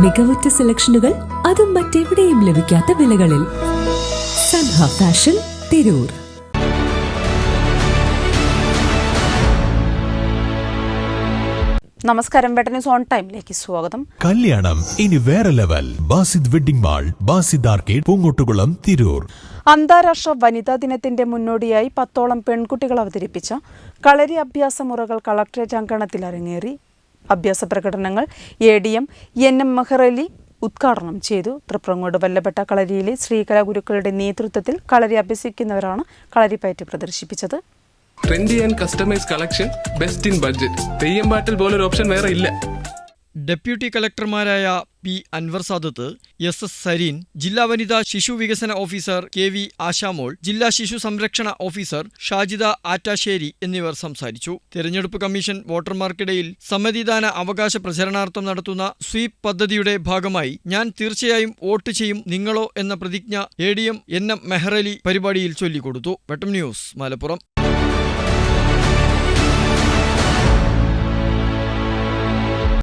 മികവുറ്റ സെലക്ഷനുകൾ, അതും മറ്റെവിടെയും ലഭിക്കാത്ത വിലകളിൽ. സൻഹ ഫാഷൻ, തിരൂർ. നമസ്കാരം, വെട്ടന്യൂസ് ഓൺ ടൈമിലേക്ക് സ്വാഗതം. കല്യാണം ഇനി വേറെ level. Basid wedding mall, Basid arcade, Poongottukulam, Tirur. അന്താരാഷ്ട്ര വനിതാ ദിനത്തിന്റെ മുന്നോടിയായി 10ഓളം പെൺകുട്ടികൾ അവതരിപ്പിച്ച കളരി അഭ്യാസ മുറകൾ കളക്ടറേറ്റ് അങ്കണത്തിൽ അരങ്ങേറി. അഭ്യാസ പ്രകടനങ്ങൾ ADM NM മെഹ്റലി ഉദ്ഘാടനം ചെയ്തു. തൃപ്രങ്ങോട് വല്ലപ്പെട്ട കളരിയിലെ ശ്രീകലാഗുരുക്കളുടെ നേതൃത്വത്തിൽ കളരി അഭ്യസിക്കുന്നവരാണ് കളരിപ്പയറ്റ് പ്രദർശിപ്പിച്ചത്. Trendy and customise collection, best in budget. Theyyam പാട്ടിൽ പോലൊരു ഓപ്ഷൻ വേറെ ഇല്ല. ഡെപ്യൂട്ടി കളക്ടർമാരായ P. അൻവർ സാദത്ത്, SS സരീൻ, ജില്ലാ വനിതാ ശിശു വികസന ഓഫീസർ KV ആശാമോൾ, ജില്ലാ ശിശു സംരക്ഷണ ഓഫീസർ ഷാജിദ ആറ്റാശ്ശേരി എന്നിവർ സംസാരിച്ചു. തെരഞ്ഞെടുപ്പ് കമ്മീഷൻ വോട്ടർമാർക്കിടയിൽ സമ്മതിദാന അവകാശ പ്രചരണാർത്ഥം നടത്തുന്ന സ്വീപ് പദ്ധതിയുടെ ഭാഗമായി ഞാൻ തീർച്ചയായും വോട്ട് ചെയ്യും, നിങ്ങളോ എന്ന പ്രതിജ്ഞ ADM NM മെഹ്റലി പരിപാടിയിൽ ചൊല്ലിക്കൊടുത്തു. വെട്ടം ന്യൂസ്, മലപ്പുറം.